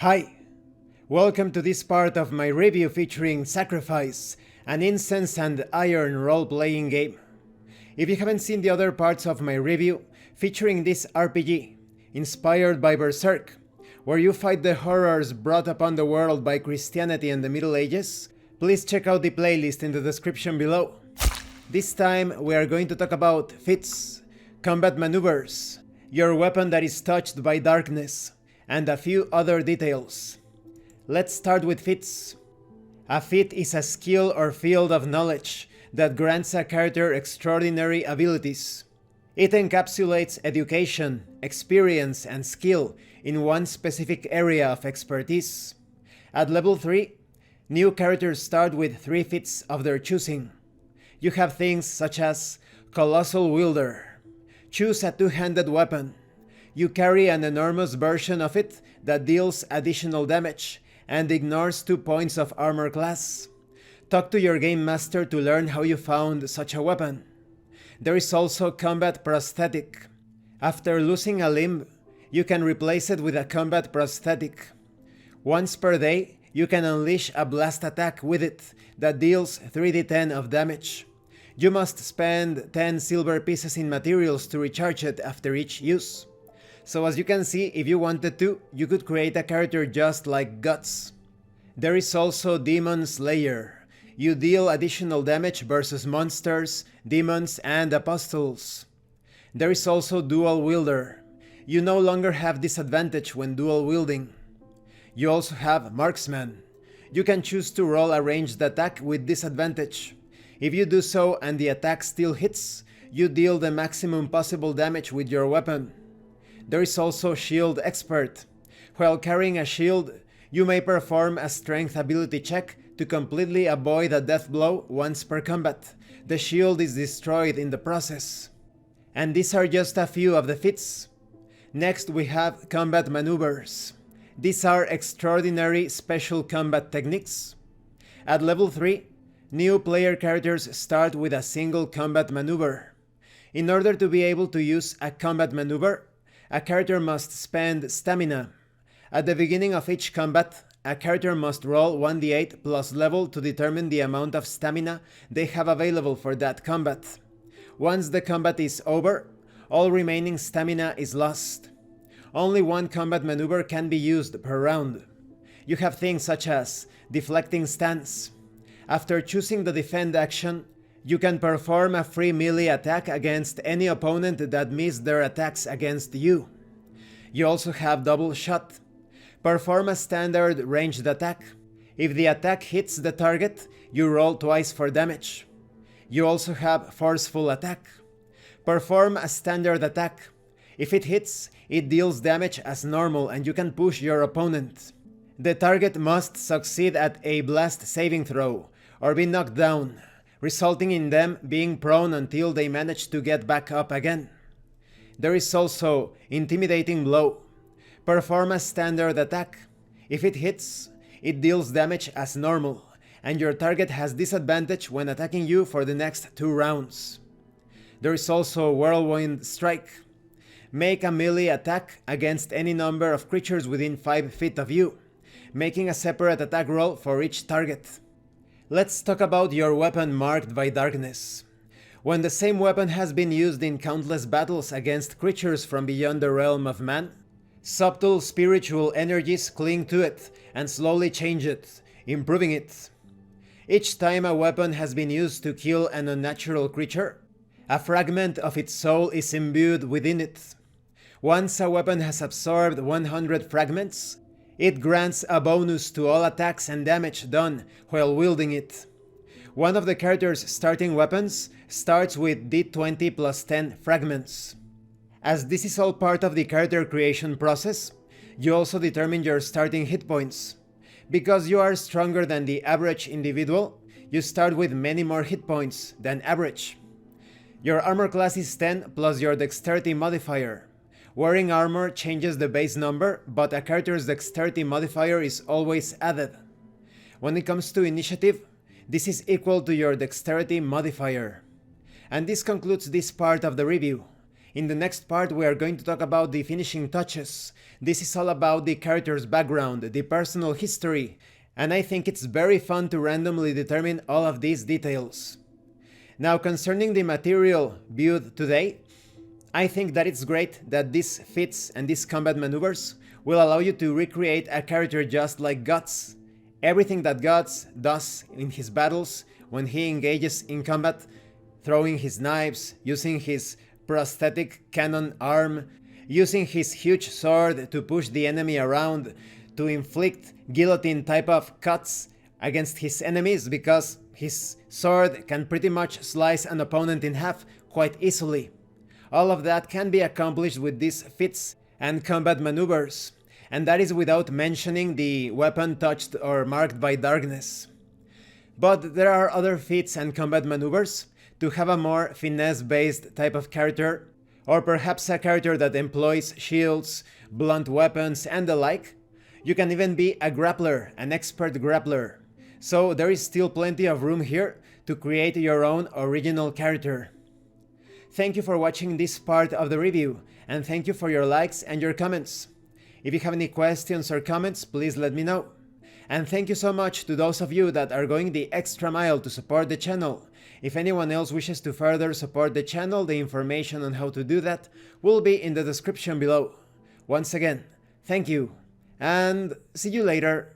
Hi, welcome to this part of my review featuring Sacrifice, an Incense and Iron role-playing game. If you haven't seen the other parts of my review featuring this RPG, inspired by Berserk, where you fight the horrors brought upon the world by Christianity in the Middle Ages, please check out the playlist in the description below. This time we are going to talk about Feats, combat maneuvers, your weapon that is touched by darkness, and a few other details. Let's start with Feats. A feat is a skill or field of knowledge that grants a character extraordinary abilities. It encapsulates education, experience, and skill in one specific area of expertise. At level 3, new characters start with 3 feats of their choosing. You have things such as Colossal Wielder. Choose a two-handed weapon. You carry an enormous version of it that deals additional damage and ignores 2 points of armor class. Talk to your game master to learn how you found such a weapon. There is also combat prosthetic. After losing a limb, you can replace it with a combat prosthetic. Once per day, you can unleash a blast attack with it that deals 3d10 of damage. You must spend 10 silver pieces in materials to recharge it after each use. So as you can see, if you wanted to, you could create a character just like Guts. There is also Demon Slayer. You deal additional damage versus monsters, demons, and apostles. There is also Dual Wielder. You no longer have disadvantage when dual wielding. You also have Marksman. You can choose to roll a ranged attack with disadvantage. If you do so and the attack still hits, you deal the maximum possible damage with your weapon. There is also Shield Expert. While carrying a shield, you may perform a strength ability check to completely avoid a death blow once per combat. The shield is destroyed in the process. And these are just a few of the feats. Next we have combat maneuvers. These are extraordinary special combat techniques. At level 3, new player characters start with a single combat maneuver. In order to be able to use a combat maneuver, a character must spend stamina. At the beginning of each combat, a character must roll 1d8 plus level to determine the amount of stamina they have available for that combat. Once the combat is over, all remaining stamina is lost. Only one combat maneuver can be used per round. You have things such as Deflecting Stance. After choosing the defend action, you can perform a free melee attack against any opponent that missed their attacks against you. You also have Double Shot. Perform a standard ranged attack. If the attack hits the target, you roll twice for damage. You also have Forceful Attack. Perform a standard attack. If it hits, it deals damage as normal and you can push your opponent. The target must succeed at a blast saving throw or be knocked down, resulting in them being prone until they manage to get back up again. There is also Intimidating Blow. Perform a standard attack. If it hits, it deals damage as normal, and your target has disadvantage when attacking you for the next 2 rounds. There is also Whirlwind Strike. Make a melee attack against any number of creatures within 5 feet of you, making a separate attack roll for each target. Let's talk about your weapon marked by darkness. When the same weapon has been used in countless battles against creatures from beyond the realm of man, subtle spiritual energies cling to it and slowly change it, improving it. Each time a weapon has been used to kill an unnatural creature, a fragment of its soul is imbued within it. Once a weapon has absorbed 100 fragments, it grants a bonus to all attacks and damage done while wielding it. One of the character's starting weapons starts with d20 plus 10 fragments. As this is all part of the character creation process, you also determine your starting hit points. Because you are stronger than the average individual, you start with many more hit points than average. Your armor class is 10 plus your dexterity modifier. Wearing armor changes the base number, but a character's dexterity modifier is always added. When it comes to initiative, this is equal to your dexterity modifier. And this concludes this part of the review. In the next part we are going to talk about the finishing touches. This is all about the character's background, the personal history, and I think it's very fun to randomly determine all of these details. Now, concerning the material viewed today, I think that it's great that these feats and these combat maneuvers will allow you to recreate a character just like Guts. Everything that Guts does in his battles, when he engages in combat, throwing his knives, using his prosthetic cannon arm, using his huge sword to push the enemy around, to inflict guillotine type of cuts against his enemies because his sword can pretty much slice an opponent in half quite easily. All of that can be accomplished with these feats and combat maneuvers, and that is without mentioning the weapon touched or marked by darkness. But there are other feats and combat maneuvers to have a more finesse-based type of character, or perhaps a character that employs shields, blunt weapons, and the like. You can even be a grappler, an expert grappler. So there is still plenty of room here to create your own original character. Thank you for watching this part of the review, and thank you for your likes and your comments. If you have any questions or comments, please let me know. And thank you so much to those of you that are going the extra mile to support the channel. If anyone else wishes to further support the channel, the information on how to do that will be in the description below. Once again, thank you, and see you later.